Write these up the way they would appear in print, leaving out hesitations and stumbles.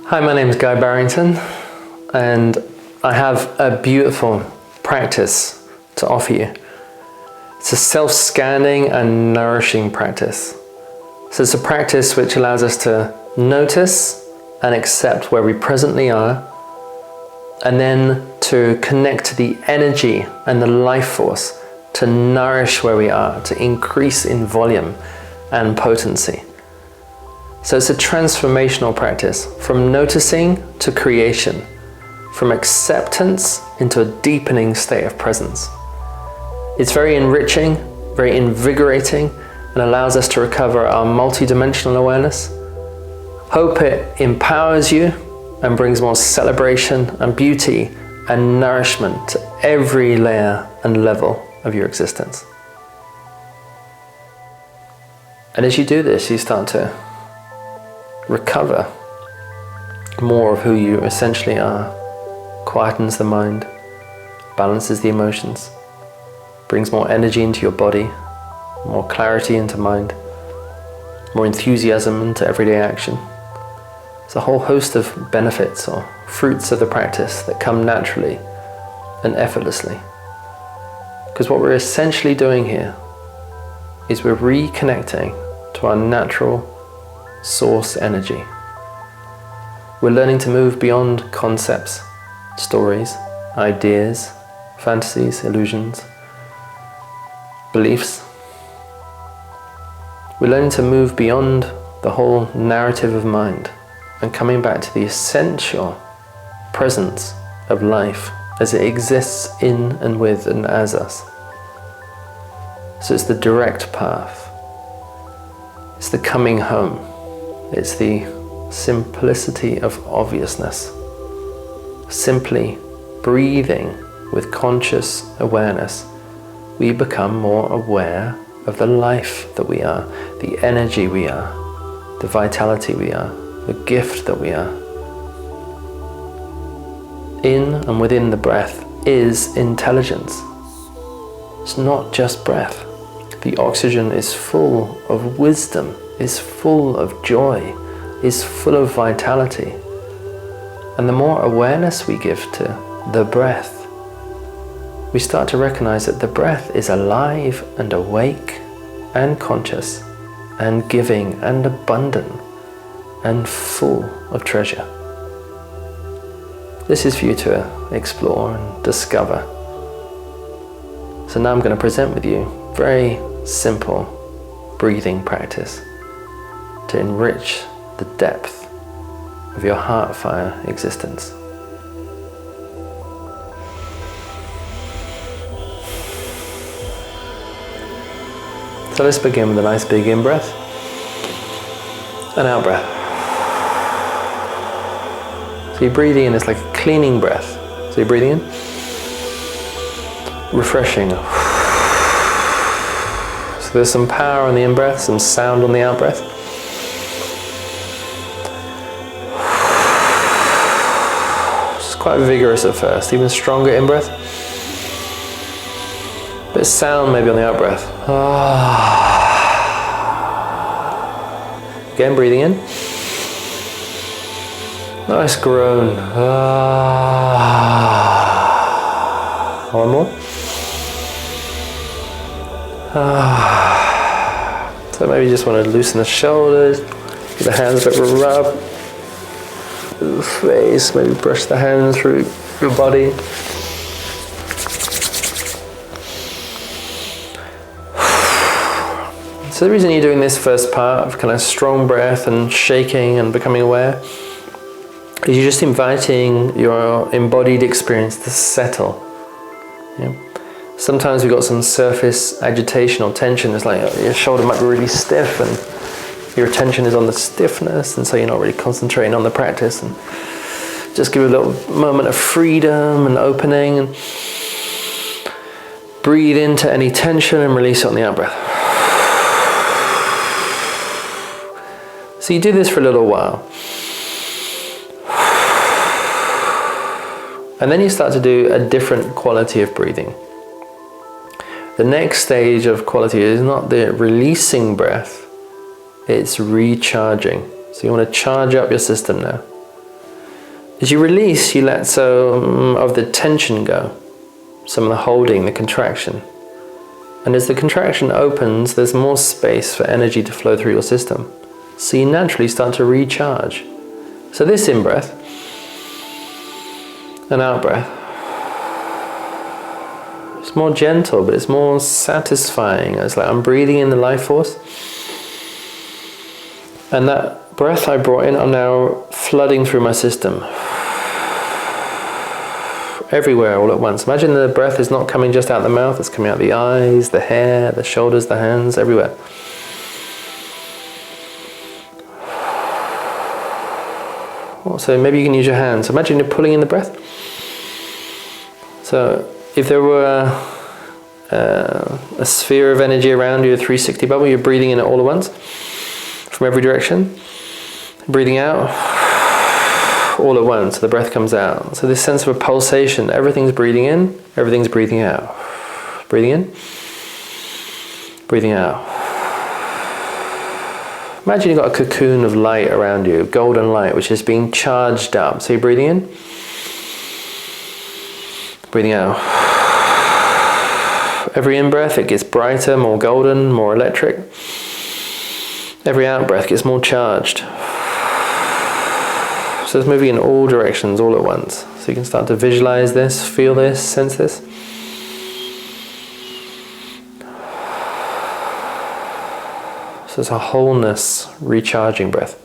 Hi, my name is Guy Barrington, and I have a beautiful practice to offer you. It's a self-scanning and nourishing practice. So it's a practice which allows us to notice and accept where we presently are, and then to connect to the energy and the life force to nourish where we are, to increase in volume and potency. So it's a transformational practice, from noticing to creation, from acceptance into a deepening state of presence. It's very enriching, very invigorating, and allows us to recover our multidimensional awareness. Hope it empowers you and brings more celebration and beauty and nourishment to every layer and level of your existence. And as you do this, you start to recover more of who you essentially are, quietens the mind, balances the emotions, brings more energy into your body, more clarity into mind, more enthusiasm into everyday action. It's a whole host of benefits or fruits of the practice that come naturally and effortlessly. Because what we're essentially doing here is we're reconnecting to our natural source energy. We're learning to move beyond concepts, stories, ideas, fantasies, illusions, beliefs. We're learning to move beyond the whole narrative of mind and coming back to the essential presence of life as it exists in and with and as us. So it's the direct path. It's the coming home. It's the simplicity of obviousness. Simply breathing with conscious awareness, we become more aware of the life that we are, the energy we are, the vitality we are, the gift that we are. In and within the breath is intelligence. It's not just breath. The oxygen is full of wisdom, is full of joy, is full of vitality. And the more awareness we give to the breath, we start to recognize that the breath is alive and awake and conscious and giving and abundant and full of treasure. This is for you to explore and discover. So now I'm going to present with you a very simple breathing practice to enrich the depth of your heart fire existence. So let's begin with a nice big in-breath and out-breath. So you're breathing in, it's like a cleaning breath. So you're breathing in, refreshing. So there's some power on the in-breath, some sound on the out-breath. It's quite vigorous at first, even stronger in-breath. Bit of sound maybe on the out-breath. Again, breathing in. Nice groan. One more. So maybe you just want to loosen the shoulders, give the hands a bit of a rub, the face, maybe brush the hands through your body. So the reason you're doing this first part of kind of strong breath and shaking and becoming aware is you're just inviting your embodied experience to settle. Yeah? Sometimes we've got some surface agitation or tension. It's like your shoulder might be really stiff and your attention is on the stiffness, and so you're not really concentrating on the practice. And just give it a little moment of freedom and opening, and breathe into any tension and release it on the out-breath. So you do this for a little while. And then you start to do a different quality of breathing. The next stage of quality is not the releasing breath, it's recharging. So you want to charge up your system now. As you release, you let some of the tension go, some of the holding, the contraction. And as the contraction opens, there's more space for energy to flow through your system. So you naturally start to recharge. So this in-breath, and out-breath, it's more gentle, but it's more satisfying. It's like I'm breathing in the life force. And that breath I brought in, I'm now flooding through my system. Everywhere, all at once. Imagine the breath is not coming just out the mouth, it's coming out the eyes, the hair, the shoulders, the hands, everywhere. So maybe you can use your hands. Imagine you're pulling in the breath. So if there were a sphere of energy around you, a 360 bubble, you're breathing in it all at once, from every direction. Breathing out, all at once, the breath comes out. So this sense of a pulsation, everything's breathing in, everything's breathing out. Breathing in, breathing out. Imagine you've got a cocoon of light around you, golden light, which is being charged up. So you're breathing in, breathing out. Every in-breath, it gets brighter, more golden, more electric. Every out-breath gets more charged. So it's moving in all directions, all at once. So you can start to visualize this, feel this, sense this. So it's a wholeness, recharging breath.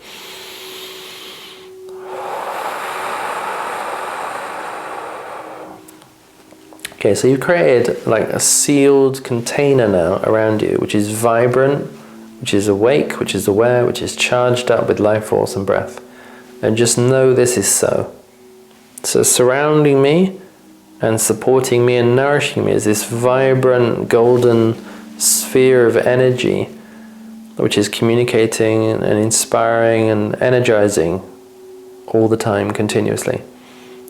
Okay, so you've created like a sealed container now around you, which is vibrant, which is awake, which is aware, which is charged up with life force and breath. And just know this is so. So surrounding me and supporting me and nourishing me is this vibrant golden sphere of energy, which is communicating and inspiring and energizing all the time, continuously.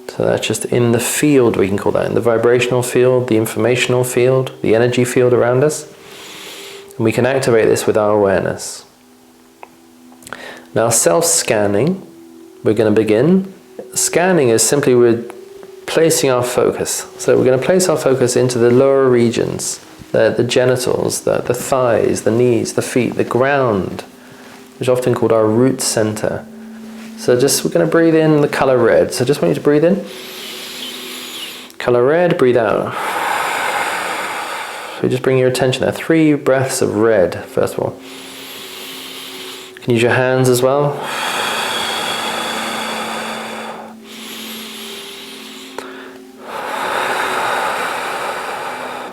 So that's just in the field, we can call that, in the vibrational field, the informational field, the energy field around us. And we can activate this with our awareness. Now self-scanning, we're going to begin. Scanning is simply we're placing our focus. So we're going to place our focus into the lower regions, the genitals, the thighs, the knees, the feet, the ground, which is often called our root center. So we're going to breathe in the color red. So just want you to breathe in. Color red, breathe out. So just bring your attention there. 3 breaths of red, first of all. You can use your hands as well.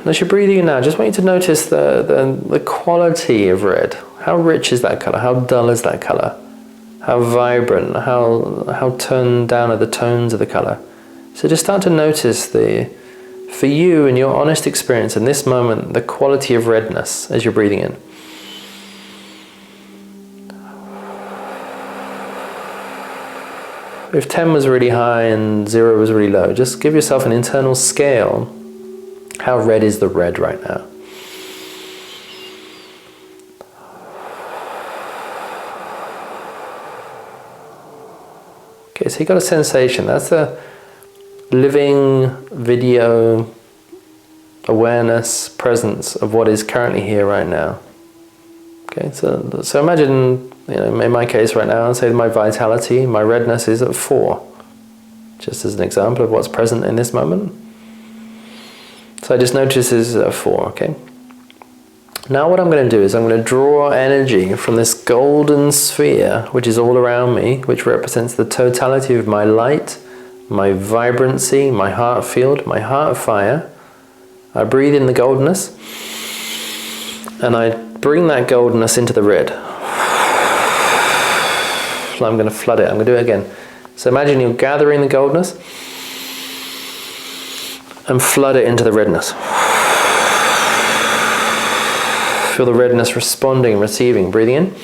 As you're breathing in now, just want you to notice the quality of red. How rich is that color? How dull is that color? How vibrant? How toned down are the tones of the color? So just start to notice for you and your honest experience in this moment, the quality of redness as you're breathing in. If 10 was really high and 0 was really low, just give yourself an internal scale. How red is the red right now? Okay, so you got a sensation. That's a living video awareness, presence of what is currently here right now. Okay, so imagine, in my case right now, I'll say my vitality, my redness is at 4. Just as an example of what's present in this moment. So I just notice this is at 4, okay? Now what I'm going to do is I'm going to draw energy from this golden sphere, which is all around me, which represents the totality of my light, my vibrancy, my heart field, my heart fire. I breathe in the goldenness, and I bring that goldenness into the red. So I'm going to flood it. I'm going to do it again. So imagine you're gathering the goldenness and flood it into the redness. Feel the redness responding, receiving, breathing in.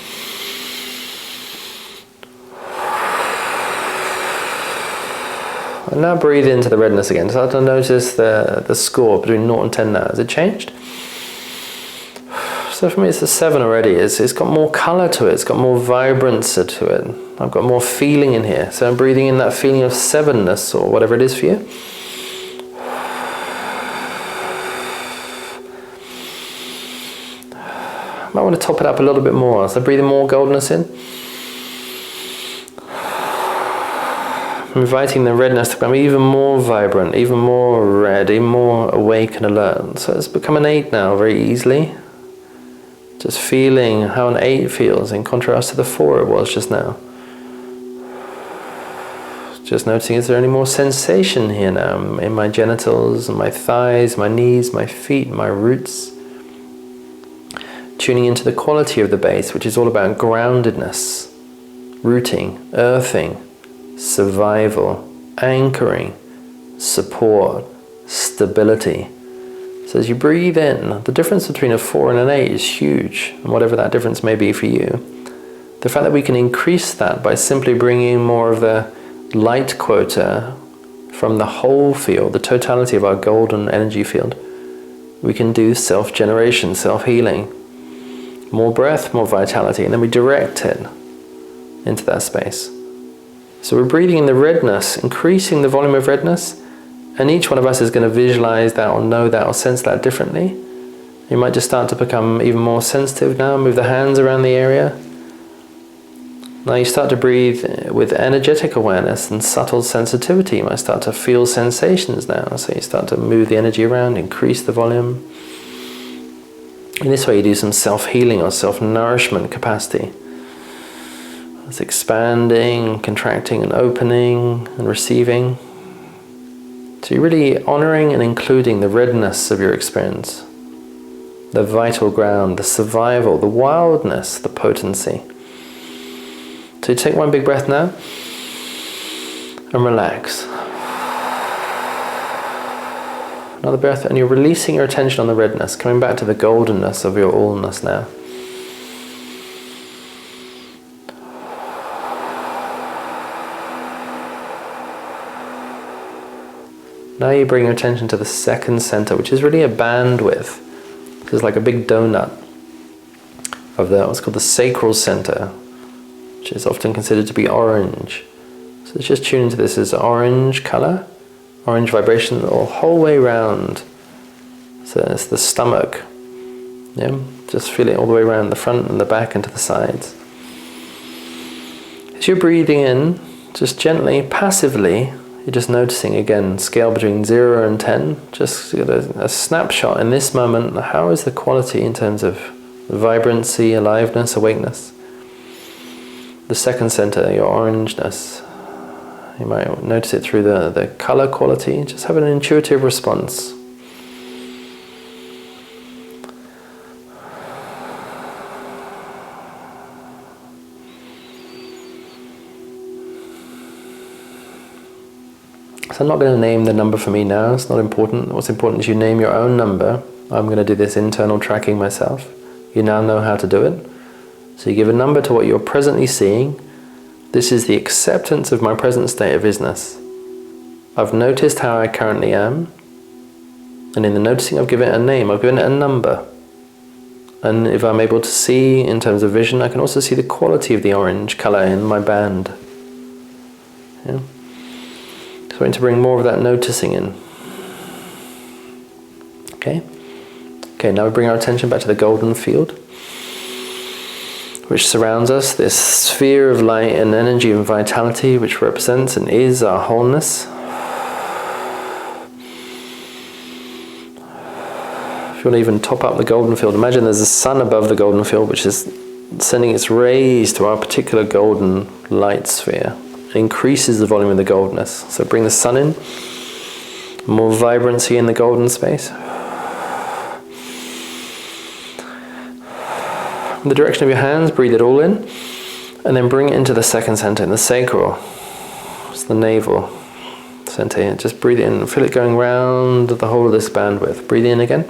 And now breathe into the redness again. Start to notice the score between 0 and 10 now. Has it changed? So for me it's a 7 already. It's got more colour to it, it's got more vibrancy to it. I've got more feeling in here. So I'm breathing in that feeling of 7-ness or whatever it is for you. I might want to top it up a little bit more. So breathing more goldenness in. I'm inviting the redness to become even more vibrant, even more red, even more awake and alert. So it's become an 8 now very easily. Just feeling how an 8 feels in contrast to the 4 it was just now. Just noticing, is there any more sensation here now in my genitals, my thighs, my knees, my feet, my roots? Tuning into the quality of the base, which is all about groundedness, rooting, earthing, survival, anchoring, support, stability. So as you breathe in, the difference between a 4 and an 8 is huge, and whatever that difference may be for you. The fact that we can increase that by simply bringing more of the light quota from the whole field, the totality of our golden energy field, we can do self-generation, self-healing, more breath, more vitality, and then we direct it into that space. So we're breathing in the redness, increasing the volume of redness, and each one of us is going to visualize that or know that or sense that differently. You might just start to become even more sensitive now, move the hands around the area. Now you start to breathe with energetic awareness and subtle sensitivity. You might start to feel sensations now, so you start to move the energy around, increase the volume. In this way you do some self-healing or self-nourishment capacity. It's expanding, contracting and opening and receiving. So you're really honouring and including the redness of your experience, the vital ground, the survival, the wildness, the potency. So you take one big breath now and relax. Another breath, and you're releasing your attention on the redness, coming back to the goldenness of your allness now. Now you bring your attention to the second center, which is really a bandwidth. This is like a big donut of what's called the sacral center, which is often considered to be orange. So let's just tune into this as orange color, orange vibration the whole way around. So it's the stomach. Yeah, just feel it all the way around the front and the back and to the sides. As you're breathing in, just gently, passively, you're just noticing again, scale between 0 and 10, just a snapshot in this moment. How is the quality in terms of vibrancy, aliveness, awakeness? The second center, your orangeness. You might notice it through the color quality. Just have an intuitive response. So I'm not going to name the number for me now, it's not important. What's important is you name your own number. I'm going to do this internal tracking myself. You now know how to do it. So you give a number to what you're presently seeing. This is the acceptance of my present state of isness. I've noticed how I currently am. And in the noticing I've given it a name, I've given it a number. And if I'm able to see in terms of vision, I can also see the quality of the orange color in my band. Yeah. So we're going to bring more of that noticing in. Okay? Okay, now we bring our attention back to the golden field, which surrounds us, this sphere of light and energy and vitality, which represents and is our wholeness. If you want to even top up the golden field, imagine there's a sun above the golden field, which is sending its rays to our particular golden light sphere. Increases the volume of the goldenness. So bring the sun in, more vibrancy in the golden space. In the direction of your hands, breathe it all in, and then bring it into the second center, in the sacral. It's the navel center. Just breathe it in, feel it going round the whole of this bandwidth. Breathe in again,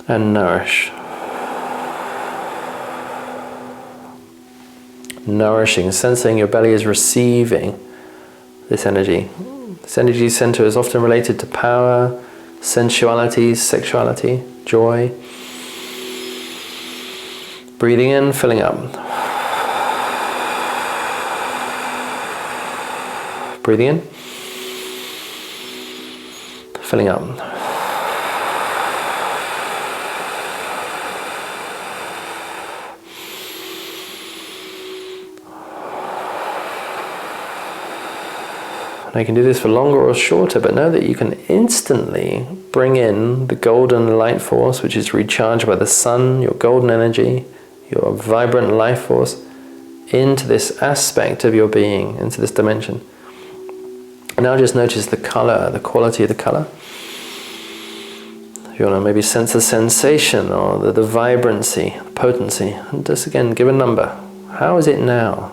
and nourish. Nourishing, sensing your belly is receiving this energy. This energy center is often related to power, sensuality, sexuality, joy. Breathing in, filling up. Breathing in, filling up. Now you can do this for longer or shorter, but know that you can instantly bring in the golden light force, which is recharged by the sun, your golden energy, your vibrant life force, into this aspect of your being, into this dimension. And now just notice the color, the quality of the color. If you want to maybe sense the sensation or the vibrancy, potency, and just again give a number. How is it now?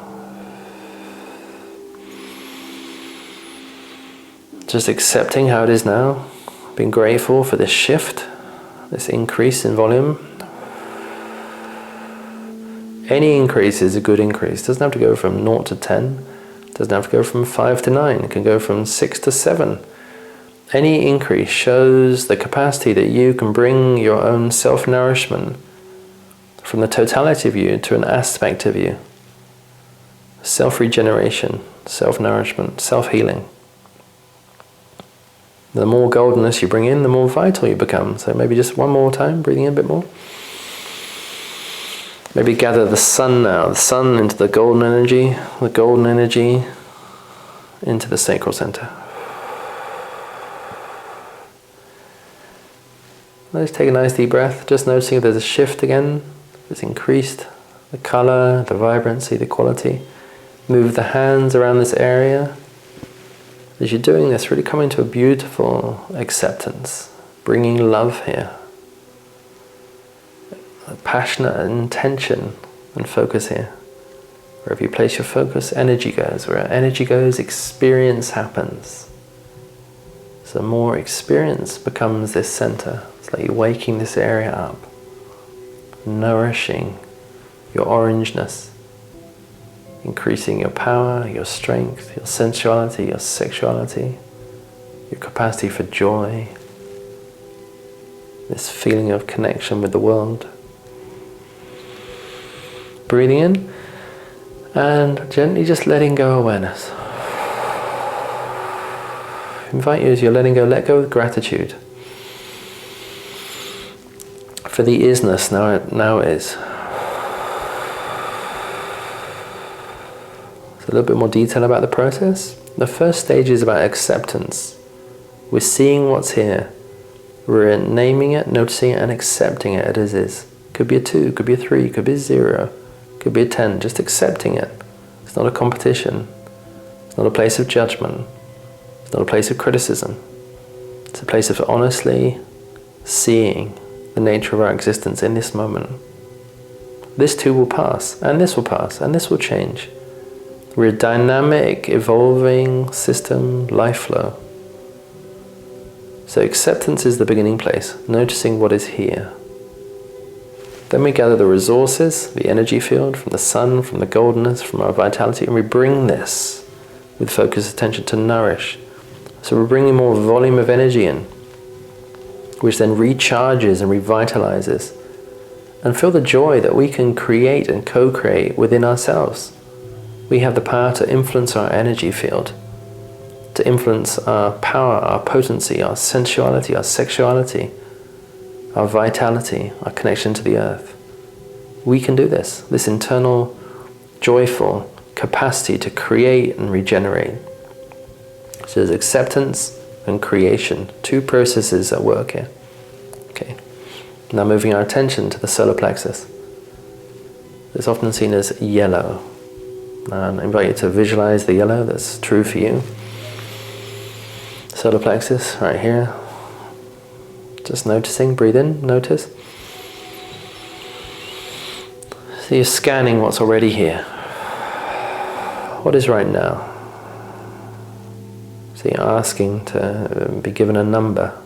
Just accepting how it is now, being grateful for this shift, this increase in volume. Any increase is a good increase. It doesn't have to go from 0 to 10. It doesn't have to go from 5 to 9. It can go from 6 to 7. Any increase shows the capacity that you can bring your own self-nourishment from the totality of you to an aspect of you. Self-regeneration, self-nourishment, self-healing. The more goldenness you bring in, the more vital you become. So maybe just one more time, breathing in a bit more. Maybe gather the sun now, the sun into the golden energy into the sacral center. Let's take a nice deep breath, just noticing if there's a shift again, it's increased, the color, the vibrancy, the quality. Move the hands around this area. As you're doing this, really come into a beautiful acceptance, bringing love here. A passionate intention and focus here. Wherever you place your focus, energy goes. Where energy goes, experience happens. So more experience becomes this center. It's like you're waking this area up, nourishing your orangeness, increasing your power, your strength, your sensuality, your sexuality, your capacity for joy, this feeling of connection with the world. Breathing in and gently just letting go awareness. I invite you, as you're letting go, let go with gratitude for the isness now is. A little bit more detail about the process. The first stage is about acceptance. We're seeing what's here. We're naming it, noticing it, and accepting it as is. Could be a 2, could be a 3, could be a 0, could be a 10. Just accepting it. It's not a competition. It's not a place of judgment. It's not a place of criticism. It's a place of honestly seeing the nature of our existence in this moment. This too will pass, and this will pass, and this will change. We're a dynamic, evolving system, life flow. So acceptance is the beginning place, noticing what is here. Then we gather the resources, the energy field from the sun, from the goldenness, from our vitality, and we bring this with focused attention to nourish. So we're bringing more volume of energy in, which then recharges and revitalizes. And feel the joy that we can create and co-create within ourselves. We have the power to influence our energy field, to influence our power, our potency, our sensuality, our sexuality, our vitality, our connection to the earth. We can do this internal, joyful capacity to create and regenerate. So there's acceptance and creation, two processes at work here. Okay. Now moving our attention to the solar plexus. It's often seen as yellow. And I invite you to visualize the yellow that's true for you. Solar plexus, right here. Just noticing, breathe in, notice. So you're scanning what's already here. What is right now? So you're asking to be given a number.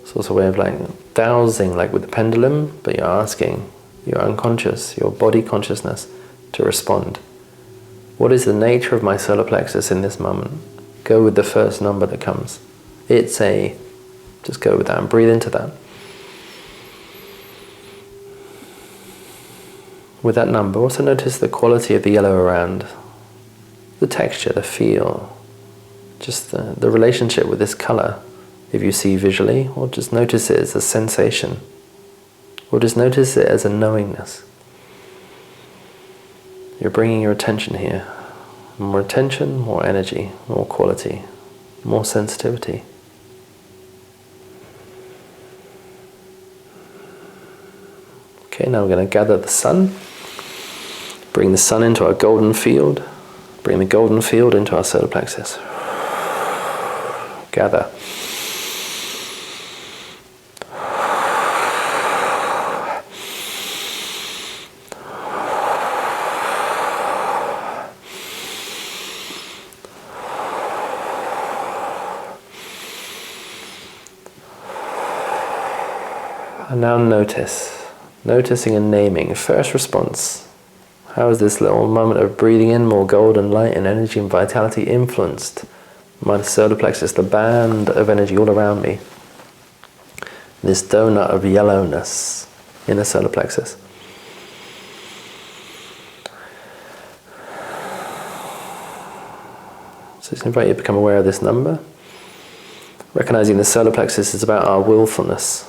It's also a way of like dowsing, like with the pendulum, but you're asking your unconscious, your body consciousness, to respond. What is the nature of my solar plexus in this moment? Go with the first number that comes. It's a, just go with that and breathe into that. with that number, also notice the quality of the yellow around, the texture, the feel, just the relationship with this color, if you see visually, or just notice it as a sensation, or just notice it as a knowingness. You're bringing your attention here. More attention, more energy, more quality, more sensitivity. Okay, now we're going to gather the sun. Bring the sun into our golden field. Bring the golden field into our solar plexus. Gather. And now noticing and naming. First response. How is this little moment of breathing in more golden light and energy and vitality influenced my solar plexus, the band of energy all around me? This donut of yellowness in the solar plexus. So just invite you to become aware of this number. Recognizing the solar plexus is about our willfulness.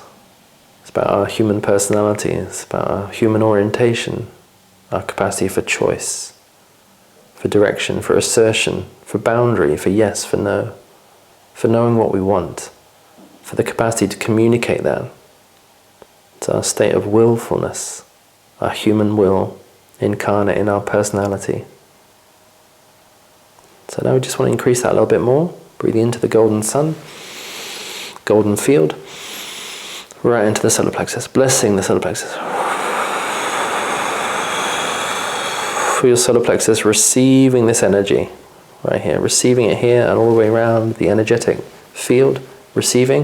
It's about our human personality, it's about our human orientation, our capacity for choice, for direction, for assertion, for boundary, for yes, for no, for knowing what we want, for the capacity to communicate that. It's our state of willfulness, our human will incarnate in our personality. So now we just want to increase that a little bit more, breathing into the golden sun, golden field, right into the solar plexus, blessing the solar plexus. For your solar plexus, receiving this energy right here, receiving it here and all the way around the energetic field, receiving.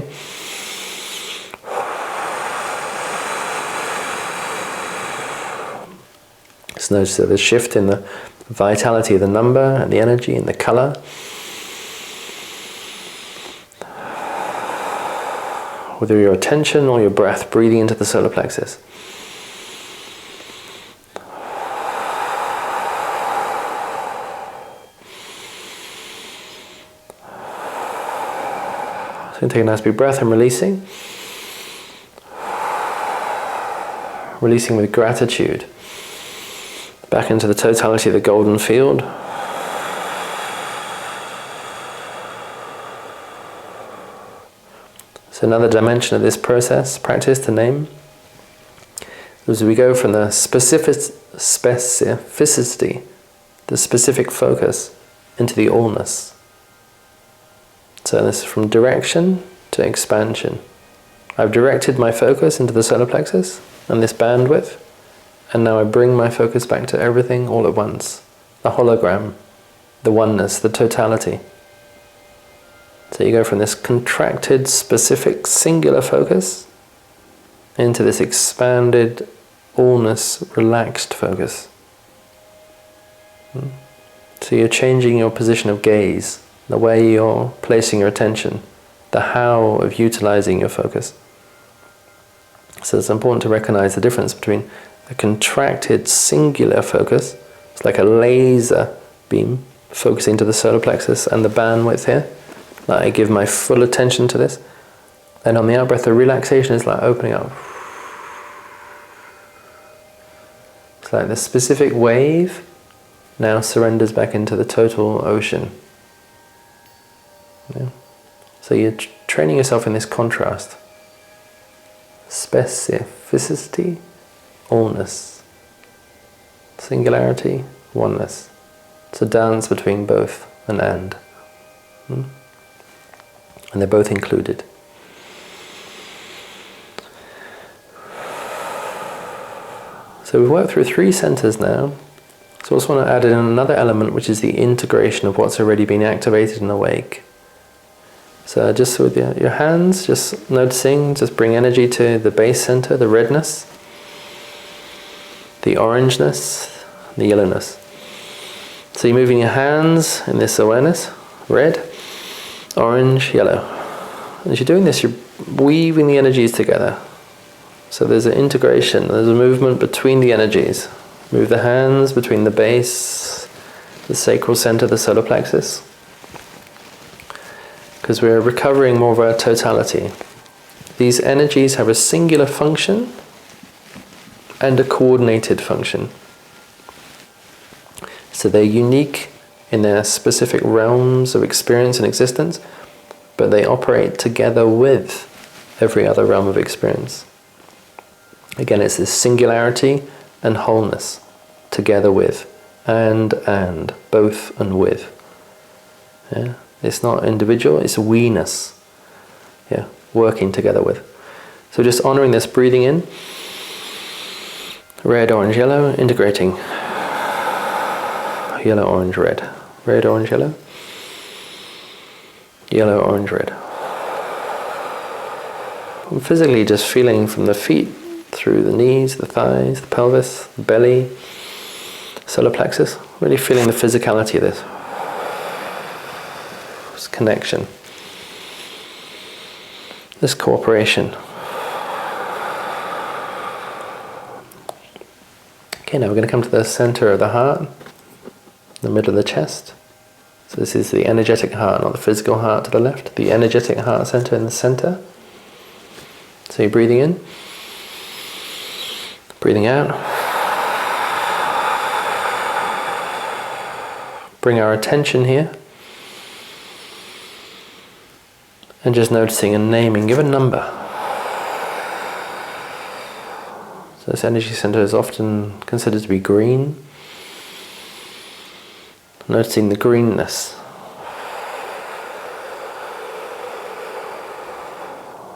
Just notice that there's a shift in the vitality of the number and the energy and the color. Whether your attention or your breath, breathing into the solar plexus. So take a nice big breath and releasing. Releasing with gratitude. Back into the totality of the golden field. So another dimension of this practice to name, as we go from the specificity, the specific focus, into the allness. So this is from direction to expansion. I've directed my focus into the solar plexus and this bandwidth, and now I bring my focus back to everything all at once. The hologram, the oneness, the totality. So you go from this contracted, specific, singular focus into this expanded, allness, relaxed focus. So you're changing your position of gaze, the way you're placing your attention, the how of utilizing your focus. So it's important to recognize the difference between a contracted, singular focus, it's like a laser beam focusing to the solar plexus and the bandwidth here. Like I give my full attention to this. And on the out breath, the relaxation is like opening up. It's like the specific wave now surrenders back into the total ocean. Yeah. So you're training yourself in this contrast. Specificity, allness. Singularity, oneness. It's a dance between both and. And they're both included. So we've worked through 3 centers now. So I also want to add in another element, which is the integration of what's already been activated and awake. So just with your hands, just noticing, just bring energy to the base center, the redness, the orangeness, the yellowness. So you're moving your hands in this awareness, red, orange, yellow. And as you're doing this, you're weaving the energies together. So there's an integration, there's a movement between the energies. Move the hands between the base, the sacral center, the solar plexus. Because we're recovering more of our totality. These energies have a singular function and a coordinated function. So they're unique in their specific realms of experience and existence, but they operate together with every other realm of experience. Again, it's this singularity and wholeness, together with, and, both and with. Yeah? It's not individual, it's we-ness. Yeah, working together with. So just honoring this, breathing in, red, orange, yellow, integrating. Yellow, orange, red. Red, orange, yellow. Yellow, orange, red. I'm physically just feeling from the feet, through the knees, the thighs, the pelvis, the belly, solar plexus. Really feeling the physicality of this. This connection. This cooperation. Okay, now we're going to come to the center of the heart, the middle of the chest. So this is the energetic heart, not the physical heart to the left. The energetic heart center in the center. So you're breathing in, breathing out. Bring our attention here. And just noticing and naming, give a number. So this energy center is often considered to be green. Noticing the greenness.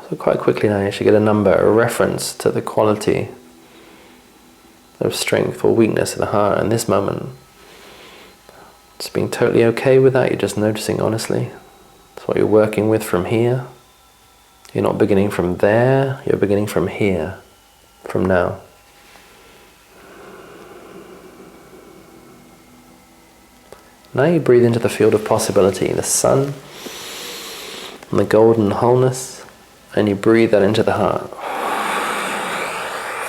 So quite quickly now you should get a number, a reference to the quality of strength or weakness of the heart in this moment. Just being totally okay with that, you're just noticing honestly. That's what you're working with from here. You're not beginning from there, you're beginning from here, from now. Now you breathe into the field of possibility, the sun and the golden wholeness, and you breathe that into the heart.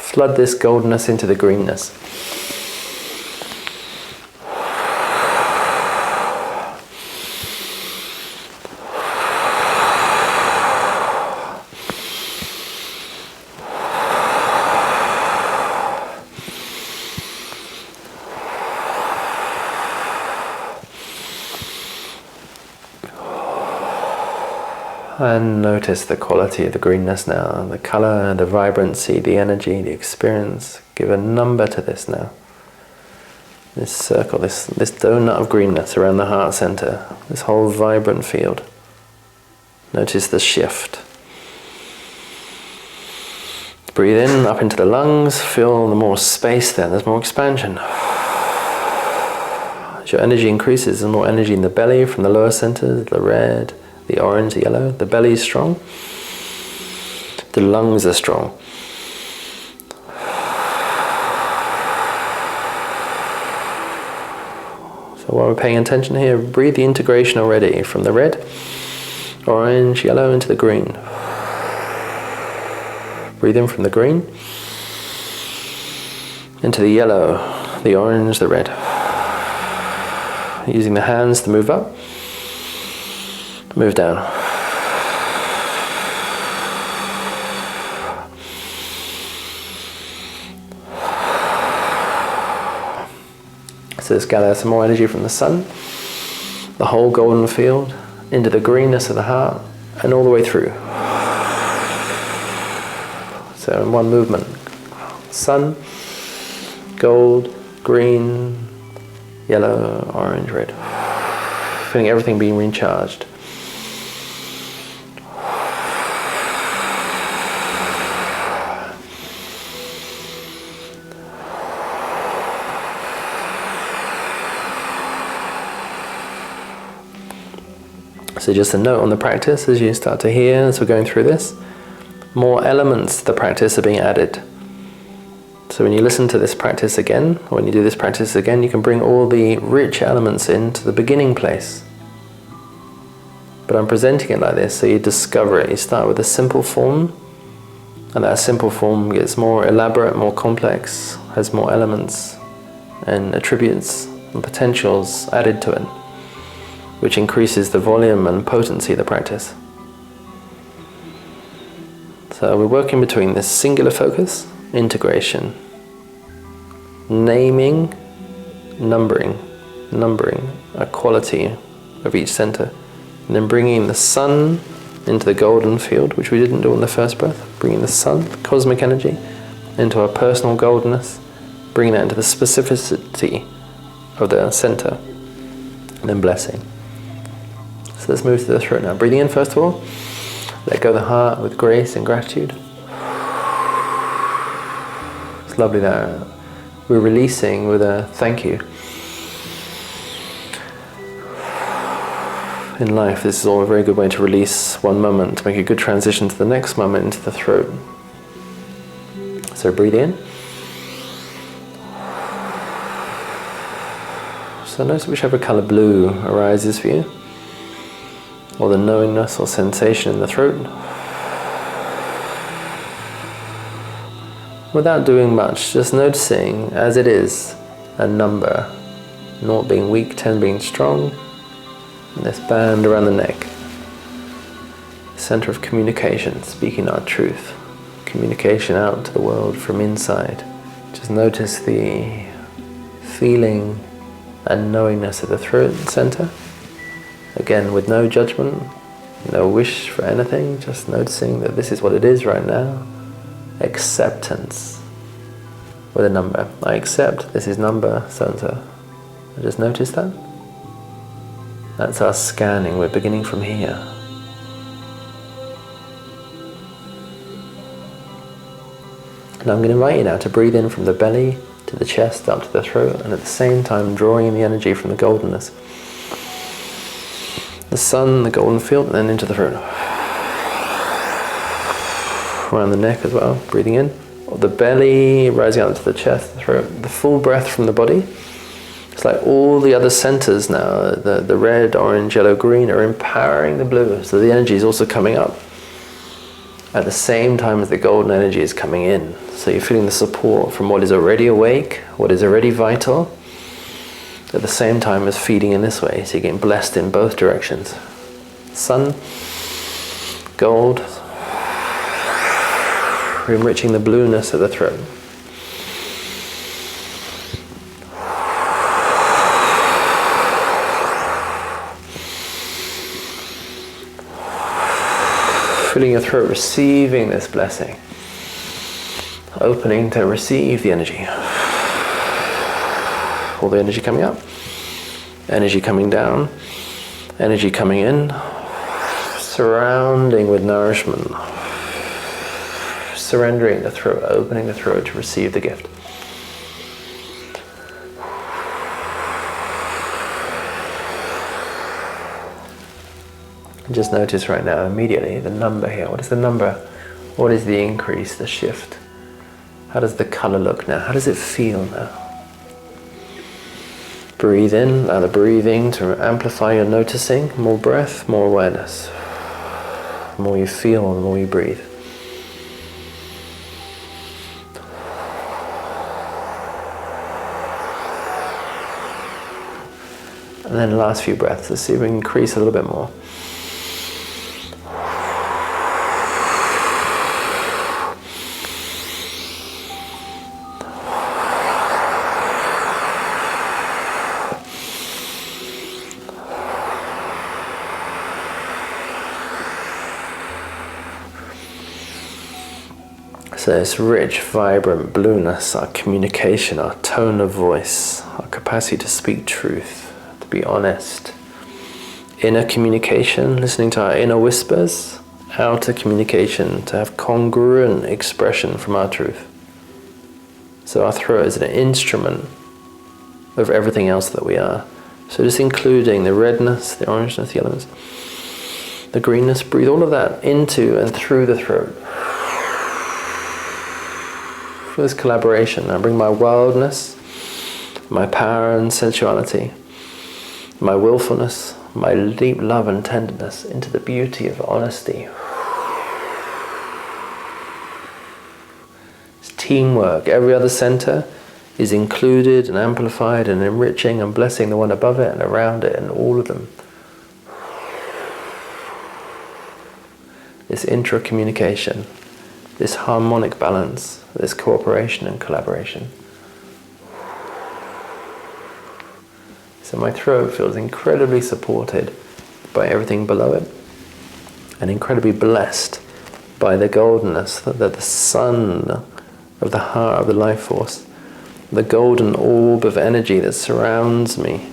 Flood this goldenness into the greenness. And notice the quality of the greenness now, the color, the vibrancy, the energy, the experience. Give a number to this now. This circle, this donut of greenness around the heart center, this whole vibrant field. Notice the shift. Breathe in, up into the lungs, feel the more space there, there's more expansion. As your energy increases, there's more energy in the belly from the lower center, the red, the orange, the yellow. The belly is strong. The lungs are strong. So while we're paying attention here, breathe the integration already from the red, orange, yellow into the green. Breathe in from the green into the yellow, the orange, the red. Using the hands to move up. Move down. So let's gather some more energy from the sun, the whole golden field, into the greenness of the heart, and all the way through. So in one movement, sun, gold, green, yellow, orange, red. Feeling everything being recharged. So just a note on the practice as you start to hear, as we're going through this, more elements to the practice are being added. So when you listen to this practice again, or when you do this practice again, you can bring all the rich elements into the beginning place. But I'm presenting it like this so you discover it. You start with a simple form, and that simple form gets more elaborate, more complex, has more elements, and attributes and potentials added to it, which increases the volume and potency of the practice. So we're working between this singular focus, integration, naming, numbering a quality of each center, and then bringing the sun into the golden field, which we didn't do on the first breath, bringing the sun, cosmic energy, into our personal goldenness, bringing that into the specificity of the center, and then blessing. So let's move to the throat now. Breathing in first of all, let go of the heart with grace and gratitude. It's lovely that we're releasing with a thank you. In life, this is all a very good way to release one moment, to make a good transition to the next moment into the throat. So breathe in. So notice whichever color blue arises for you, or the knowingness or sensation in the throat. Without doing much, just noticing as it is a number, 0 being weak, 10 being strong, and this band around the neck, center of communication, speaking our truth, communication out to the world from inside. Just notice the feeling and knowingness of the throat center. Again, with no judgment, no wish for anything, just noticing that this is what it is right now. Acceptance with a number. I accept this is number so-and-so. I just notice that. That's our scanning. We're beginning from here. And I'm going to invite you now to breathe in from the belly to the chest, up to the throat, and at the same time drawing in the energy from the goldenness. The sun, the golden field, and then into the throat. Around the neck as well, breathing in. The belly rising out into the chest, the throat. The full breath from the body. It's like all the other centers now, the red, orange, yellow, green, are empowering the blue. So the energy is also coming up at the same time as the golden energy is coming in. So you're feeling the support from what is already awake, what is already vital, at the same time as feeding in this way. So you're getting blessed in both directions. Sun, gold, enriching the blueness of the throat. Filling your throat, receiving this blessing. Opening to receive the energy. All the energy coming up, energy coming down, energy coming in, surrounding with nourishment, surrendering the throat, opening the throat to receive the gift. Just notice right now, immediately, the number here. What is the number? What is the increase, the shift? How does the color look now? How does it feel now? Breathe in, allow the breathing to amplify your noticing. More breath, more awareness. The more you feel, the more you breathe. And then the last few breaths, let's see if we can increase a little bit more. So this rich, vibrant blueness, our communication, our tone of voice, our capacity to speak truth, to be honest. Inner communication, listening to our inner whispers. Outer communication, to have congruent expression from our truth. So our throat is an instrument of everything else that we are. So just including the redness, the orangeness, the yellowness, the greenness, breathe all of that into and through the throat. For this collaboration, I bring my wildness, my power and sensuality, my willfulness, my deep love and tenderness into the beauty of honesty. It's teamwork. Every other center is included and amplified and enriching and blessing the one above it and around it and all of them. This intra-communication, this harmonic balance, this cooperation and collaboration. So my throat feels incredibly supported by everything below it, and incredibly blessed by the goldenness, the sun of the heart of the life force, the golden orb of energy that surrounds me,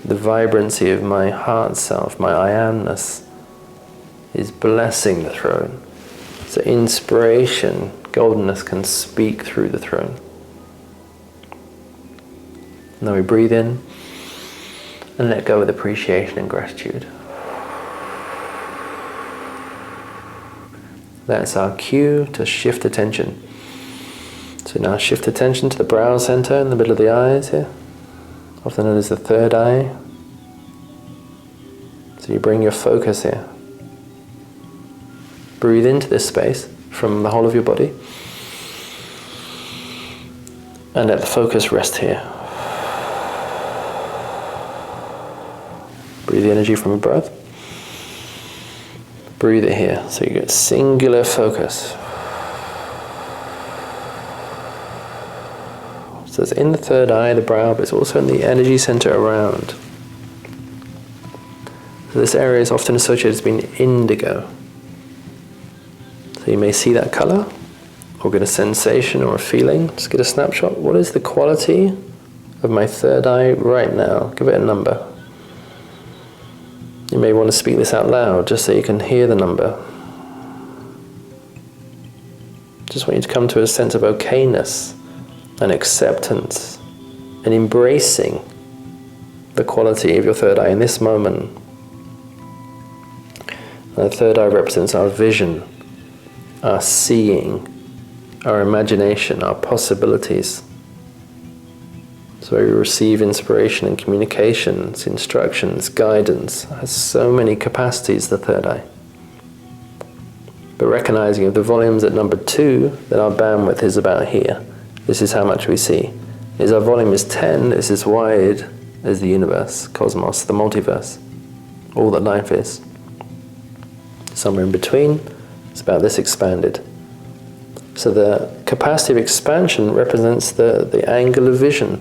the vibrancy of my heart self, my I amness, is blessing the throne. So inspiration, goldenness can speak through the throne. Now we breathe in and let go with appreciation and gratitude. That's our cue to shift attention. So now shift attention to the brow center in the middle of the eyes here, often known as the third eye. So you bring your focus here. Breathe into this space from the whole of your body, and let the focus rest here. Breathe the energy from your breath. Breathe it here, so you get singular focus. So it's in the third eye, the brow, but it's also in the energy center around. So this area is often associated as being indigo. So you may see that color, or get a sensation or a feeling. Just get a snapshot. What is the quality of my third eye right now? Give it a number. You may want to speak this out loud, just so you can hear the number. Just want you to come to a sense of okayness and acceptance and embracing the quality of your third eye in this moment. And the third eye represents our vision, our seeing, our imagination, our possibilities. So we receive inspiration and communications, instructions, guidance. It has so many capacities, the third eye. But recognizing of the volumes at number 2, that our bandwidth is about here. This is how much we see. As our volume is 10, it's as wide as the universe, cosmos, the multiverse, all that life is. Somewhere in between, it's about this expanded. So the capacity of expansion represents the angle of vision.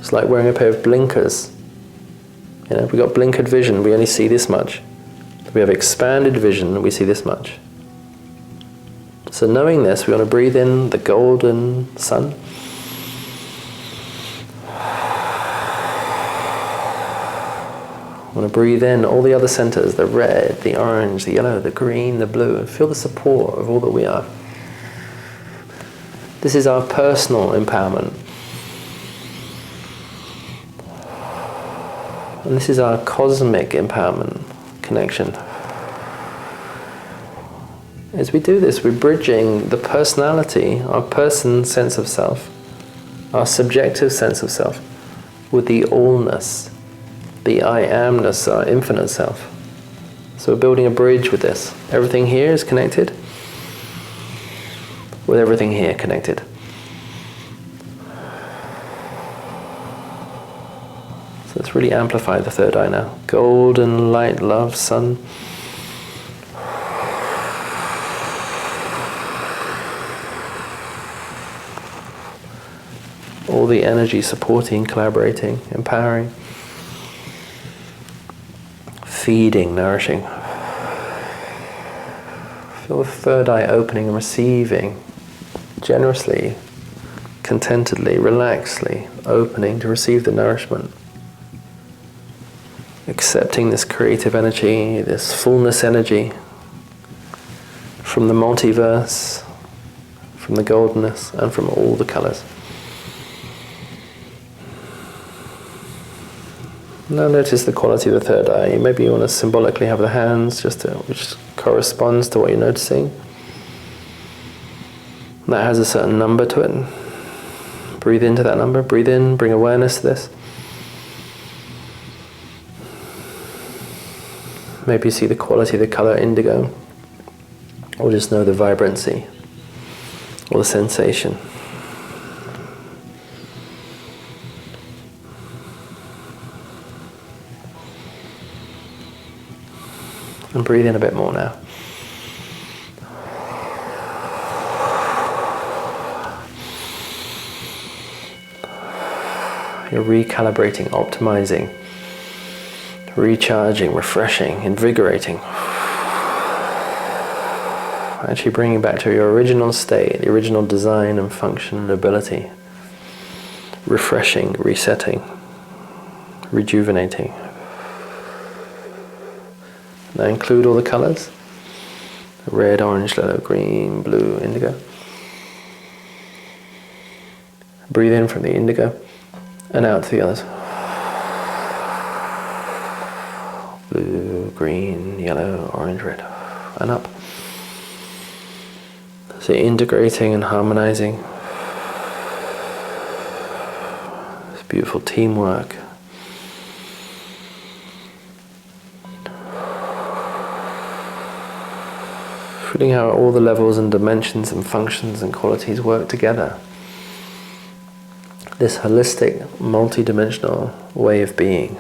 It's like wearing a pair of blinkers. You know, we've got blinkered vision, we only see this much. If we have expanded vision, we see this much. So knowing this, we want to breathe in the golden sun. We want to breathe in all the other centers, the red, the orange, the yellow, the green, the blue. Feel the support of all that we are. This is our personal empowerment. And this is our cosmic empowerment connection. As we do this, we're bridging the personality, our person sense of self, our subjective sense of self, with the allness, the I amness, our infinite self. So we're building a bridge with this. Everything here is connected with everything here connected. So let's really amplify the third eye now. Golden light, love, sun. All the energy supporting, collaborating, empowering, feeding, nourishing. Feel the third eye opening and receiving generously, contentedly, relaxedly, opening to receive the nourishment. Accepting this creative energy, this fullness energy from the multiverse, from the goldenness, and from all the colors. Now notice the quality of the third eye. Maybe you want to symbolically have the hands which corresponds to what you're noticing. That has a certain number to it. Breathe into that number. Breathe in, bring awareness to this. Maybe you see the quality of the color indigo, or just know the vibrancy or the sensation. And breathe in a bit more now. You're recalibrating, optimizing, recharging, refreshing, invigorating. Actually bringing back to your original state, the original design and function and ability. Refreshing, resetting, rejuvenating. Now include all the colors. Red, orange, yellow, green, blue, indigo. Breathe in from the indigo and out to the others. Blue, green, yellow, orange, red, and up. So integrating and harmonizing. This beautiful teamwork. Feeling how all the levels and dimensions and functions and qualities work together. This holistic, multi-dimensional way of being.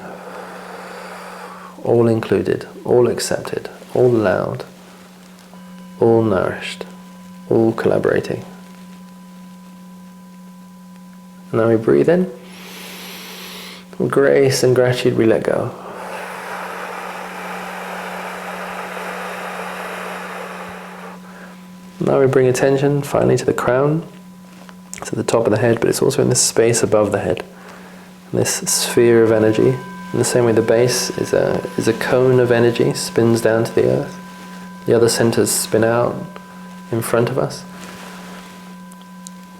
All included, all accepted, all allowed, all nourished, all collaborating. Now we breathe in. With grace and gratitude we let go. Now we bring attention finally to the crown, to the top of the head, but it's also in this space above the head. This sphere of energy. In the same way the base is a cone of energy, spins down to the earth. The other centers spin out in front of us.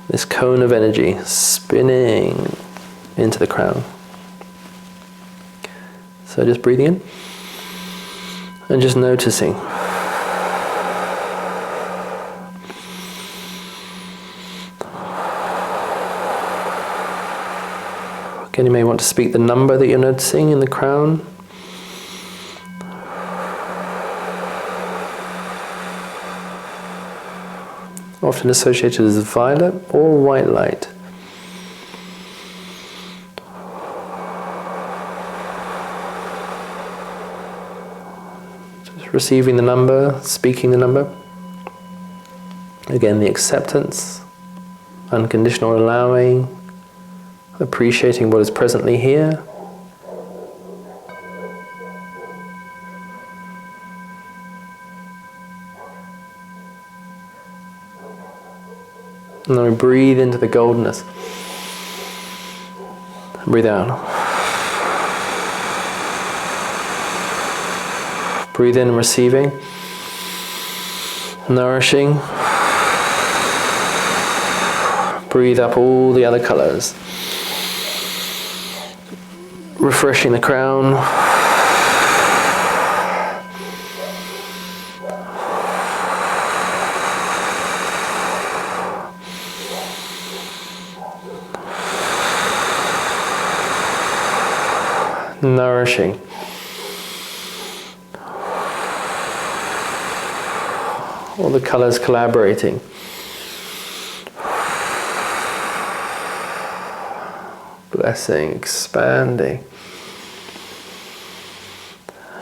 This cone of energy spinning into the crown. So just breathing in and just noticing. Again, you may want to speak the number that you're noticing in the crown. Often associated as violet or white light. Just receiving the number, speaking the number. Again, the acceptance, unconditional allowing, appreciating what is presently here. And then we breathe into the goldenness. Breathe out. Breathe in, receiving, nourishing. Breathe up all the other colors. Refreshing the crown. Nourishing. All the colors collaborating. Blessing, expanding.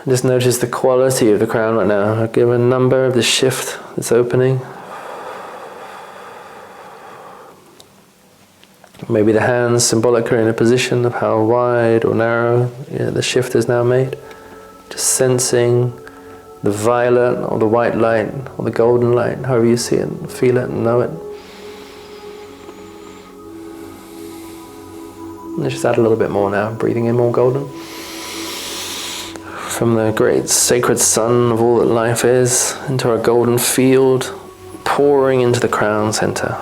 Just notice the quality of the crown right now. I'll give a number of the shift that's opening. Maybe the hands symbolic are in a position of how wide or narrow the shift is now made. Just sensing the violet or the white light or the golden light, however you see it, feel it and know it. Let's just add a little bit more now, breathing in more golden. From the great sacred sun of all that life is, into our golden field, pouring into the crown center.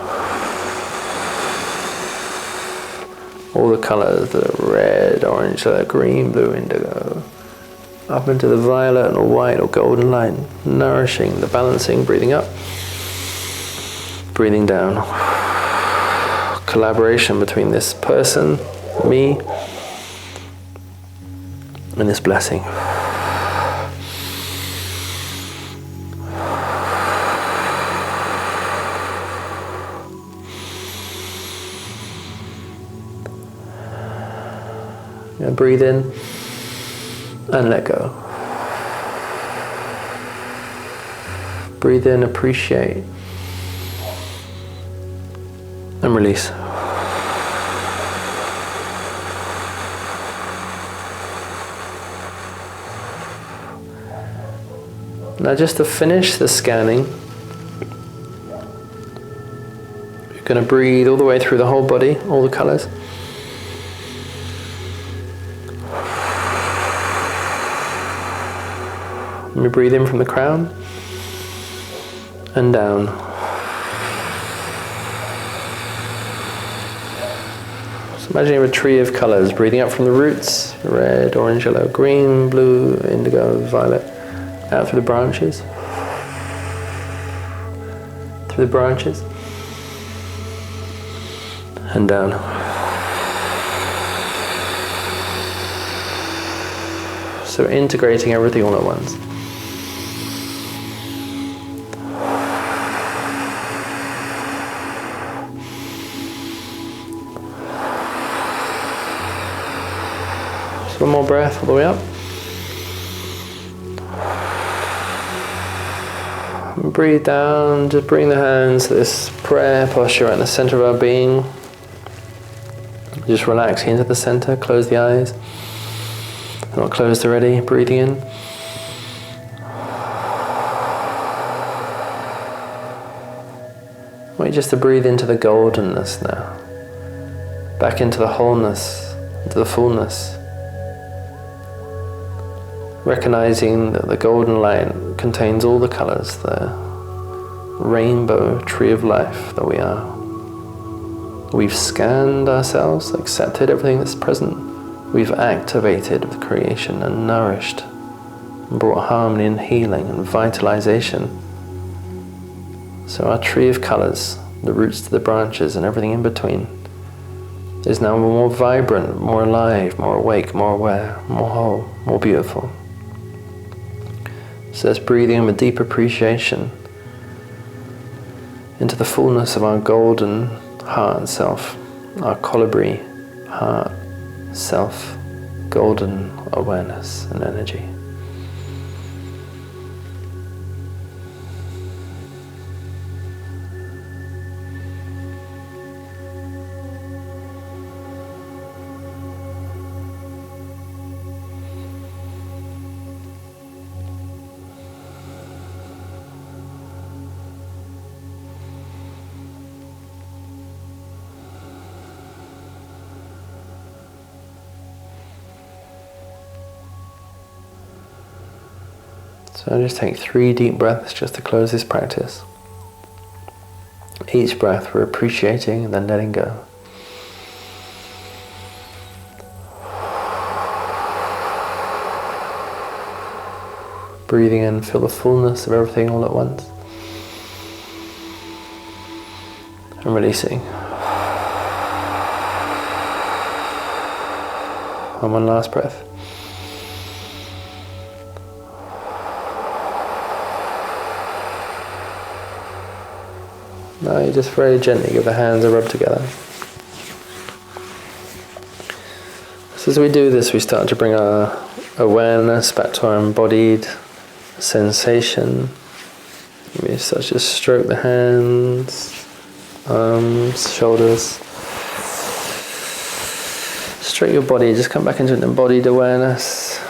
All the colors, the red, orange, green, blue, indigo. Up into the violet or white or golden light, nourishing, the balancing, breathing up, breathing down. Collaboration between this person, me, and this blessing. Breathe in and let go. breathe in, appreciate, and release. Now just to finish the scanning, you're going to breathe all the way through the whole body, all the colours. Let me breathe in from the crown and down. So imagine you have a tree of colours, breathing up from the roots, red, orange, yellow, green, blue, indigo, violet. Out through the branches, and down. So integrating everything all at once. So one more breath all the way up. Breathe down, just bring the hands to this prayer posture at the center of our being. Just relaxing into the center, close the eyes. They're not closed already, breathing in. I want you just to breathe into the goldenness now. Back into the wholeness, into the fullness. Recognizing that the golden light contains all the colors, the rainbow tree of life that we are. We've scanned ourselves, accepted everything that's present. We've activated the creation and nourished, and brought harmony and healing and vitalization. So our tree of colors, the roots to the branches and everything in between, is now more vibrant, more alive, more awake, more aware, more whole, more beautiful. So let's breathe in with deep appreciation into the fullness of our golden heart self, our colibri heart self, golden awareness and energy. So just take 3 deep breaths just to close this practice. Each breath we're appreciating and then letting go. Breathing in, feel the fullness of everything all at once. And releasing. And one last breath. Now you just very gently give the hands a rub together. So as we do this, we start to bring our awareness back to our embodied sensation. We start to just stroke the hands, arms, shoulders. Stroke your body, just come back into an embodied awareness.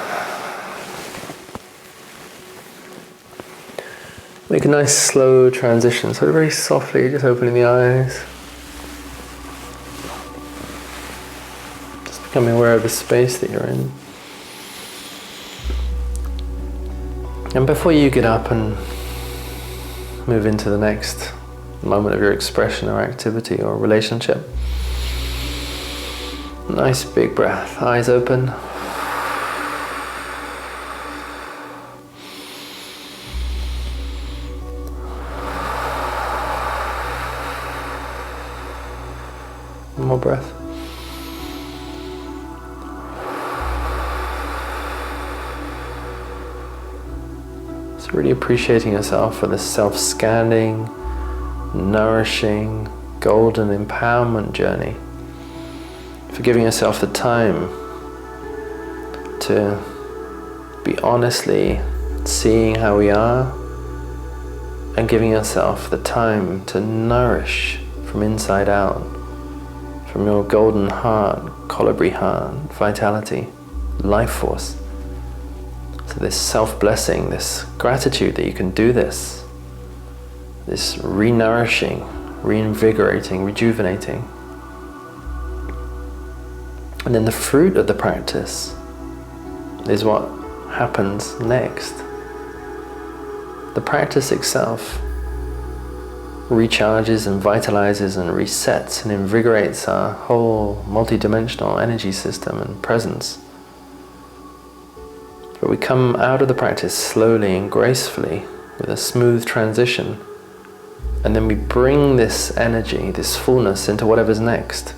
Make a nice slow transition, so very softly, just opening the eyes. Just becoming aware of the space that you're in. And before you get up and move into the next moment of your expression or activity or relationship, nice big breath, eyes open. One more breath. So really appreciating yourself for this self-scanning, nourishing, golden empowerment journey. For giving yourself the time to be honestly seeing how we are and giving yourself the time to nourish from inside out, from your golden heart, colibri heart, vitality, life force. So this self-blessing, this gratitude that you can do this re-nourishing, reinvigorating, rejuvenating. And then the fruit of the practice is what happens next. The practice itself recharges and vitalizes and resets and invigorates our whole multidimensional energy system and presence. But we come out of the practice slowly and gracefully with a smooth transition, and then we bring this energy, this fullness, into whatever's next,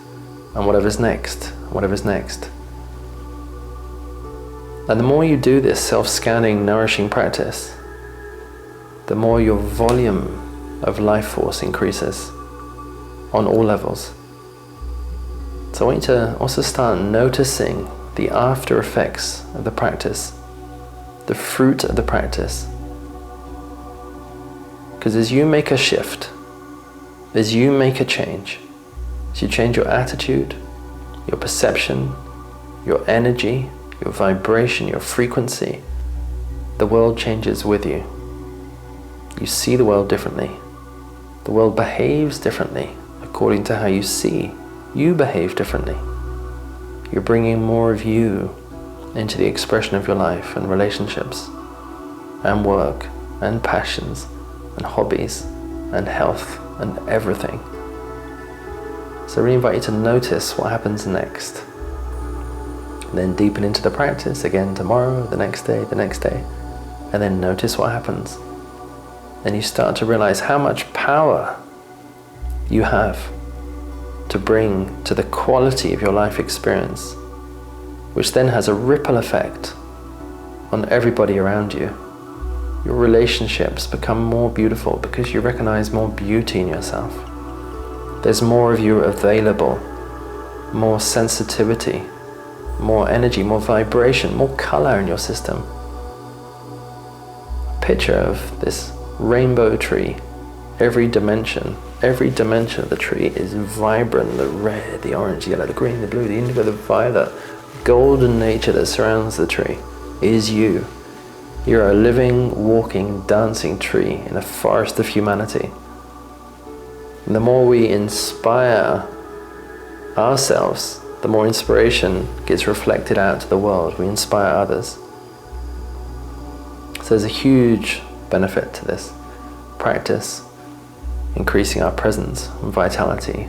and whatever's next, and whatever's next. And the more you do this self-scanning, nourishing practice, the more your volume of life force increases on all levels. So I want you to also start noticing the after effects of the practice, the fruit of the practice. Because as you make a shift, as you make a change, as you change your attitude, your perception, your energy, your vibration, your frequency, the world changes with you. You see the world differently. The world behaves differently according to how you see. You behave differently. You're bringing more of you into the expression of your life and relationships and work and passions and hobbies and health and everything. So I really invite you to notice what happens next. And then deepen into the practice again tomorrow, the next day, and then notice what happens. And you start to realize how much power you have to bring to the quality of your life experience, which then has a ripple effect on everybody around you. Your relationships become more beautiful because you recognize more beauty in yourself. There's more of you available, more sensitivity, more energy, more vibration, more color in your system. A picture of this rainbow tree. Every dimension of the tree is vibrant. The red, the orange, the yellow, the green, the blue, the indigo, the violet, golden nature that surrounds the tree is you. You're a living, walking, dancing tree in a forest of humanity. And the more we inspire ourselves, the more inspiration gets reflected out to the world. We inspire others. So there's a huge benefit to this practice, increasing our presence and vitality.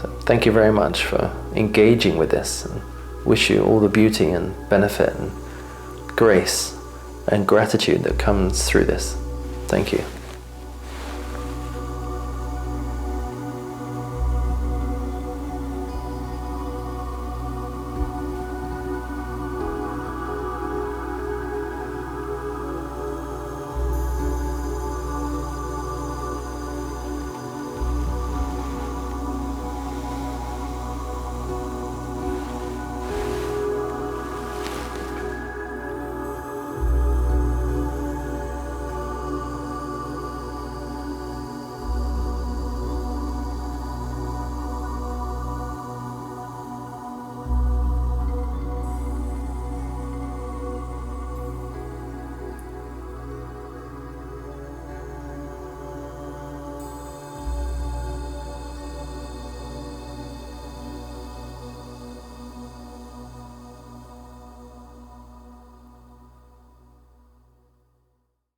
So thank you very much for engaging with this, and wish you all the beauty and benefit and grace and gratitude that comes through this. Thank you.